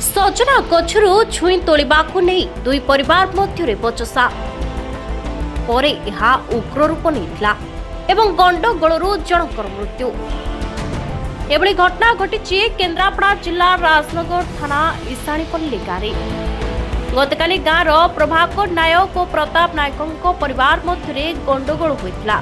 सजना गछरु छुई तोलिबाकु नै दुई परिवार मध्यरे बचसा परे ଏହା उग्र रूप नेइथिला एवं गंडगोलरू जनकर मृत्यु। एभली घटना घटी केन्द्रापड़ा जिला राजनगर थाना ईशाणीपल्ली गाँव गतकाली गाँवर प्रभाकर नायक और प्रताप नायकों परिवार मध्यरे गंडगोल होइथिला।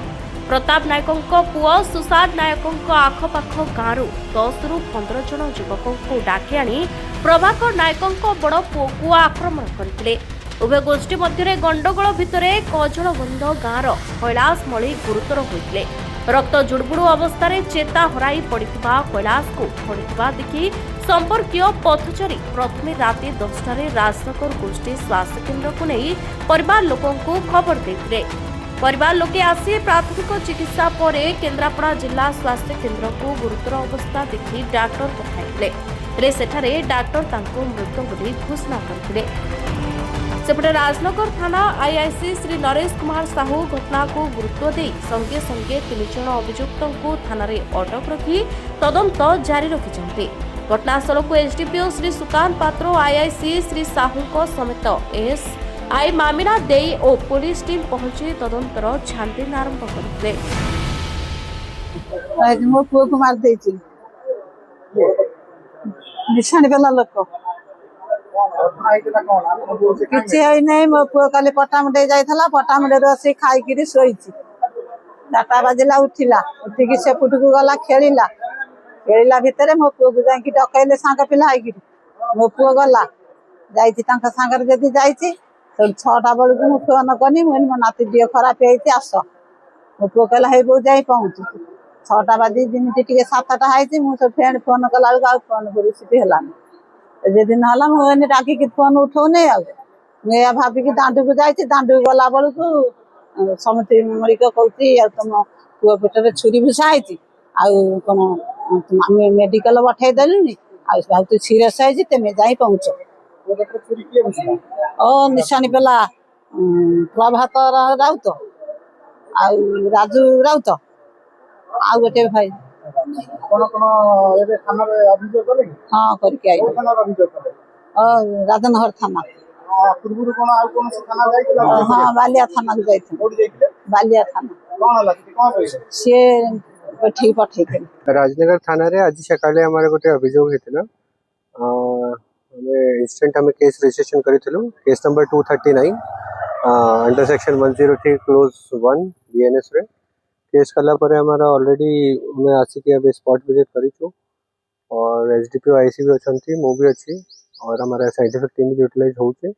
प्रताप नायकों पुओ सुशांत नायकों आखपाख गाँव 10 ରୁ 15 जन युवकों को डाकी आनी प्रभाकर नायकों बड़ पुओ को आक्रमण करथिले। उभय गोष्ठी मध्य गंडगोल भितर कजलबंध गाँवर कैलाश मणि गुरुतर होइथिले। रक्त जुड़बुड़ अवस्था चेता हराई पड़ता कैलाश को पड़ता देखि संपर्कीय पथचारी प्रथम राति 10टार राजनगर गोष्ठी स्वास्थ्य केन्द्र को नहीं परिवार लोकों को खबर देते। परिवार लोके आसी प्राथमिक चिकित्सा पर केन्द्रापड़ा जिला स्वास्थ्य केन्द्र को गुरुतर अवस्था देखि डाक्टर पठाइले। सेठारे डाक्टर तांको मृत बोली घोषणा करथिले। सेपटे राजनगर थाना आईआईसी श्री नरेश कुमार साहू घटना को गुरुत्व दे संगे संगे 3 जन अभियुक्तों को थाना रे अटक रखी तदंत जारी रखिछन्ते। घटनास्थल को एसडीपीओ श्री सुकांत पात्र आईआईसी श्री साहू समेत एएसआई मामिना देई और पुलिस टीम पहुंची तदंतर छानबीन आरंभ करथिले। आज मो पुओ को मार देछि निशानी वाला लोक किसी है नहीं। मो पुओ काली पटामुंडे जाइथला पटामुंडे रोसी खाइकिरी सोईची 4टा बाजिला उठिला उठिकी सेपुटू गला खेलिला खेलिला भितरे मो पुओ को जाई डकैले सांग पिला आइकिरी मो पुओ गला जाइची तांका सांगर जदी जाइची तो 6टा बेलू मु फोन कनी मो नाती दियो खराब हेइची आस मो पुओ कहला हे बो जाई पहुंची 6टा बाजी जिमिति टिके 7टा हाइची मु तो फ्रेंड फोन कला आ फोन करू सिटी हलानी जेदिन हला मुझे डाकी कि फोन उठौने मुझे भाभी कि दांडू को जाइए दांडू गला बेलू को समति मरिक कहती तुम पुओ पेटर छुरी भूषाई आम मेडिकल पठे देलुनि आ तू सीरियस है तेमे जाई पहुंच ओ निशानी पेला प्रभात राउत आ राजू राउत आ गोटे भाई हाँ करके आई राजनगर थाना हाँ बालिया थाना बालिया थाना सी ठीक पठे राजनगर थाना रे आज सकाळे हमारे गोटे अभियोग हेतिला हमें इंस्टेंट हमें केस रजिस्ट्रेशन करिथिलु case number 239 under section 103 clause 1 BNS रे केस कला पर हमारा ऑलरेडी मैं आसिक अब स्पॉट विजिट करी और एसडीपीओ आईसी भी अच्छी मु भी अच्छी और हमारा साइंटिफिक टीम भी यूटिलाइज होचे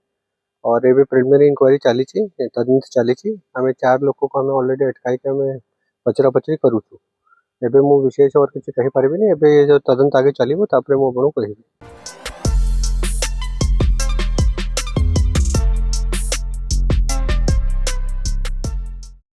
और ये प्रिलिमिनरी इंक्वायरी चली तदंत चली आम 4 लोक को हमें ऑलरेडी अटकाई के हमें पचरा पचरी करूँ एवं मु विशेष और किसी कही पारिनी एवं जो तदंत आगे चलो तापर मुझे कहि।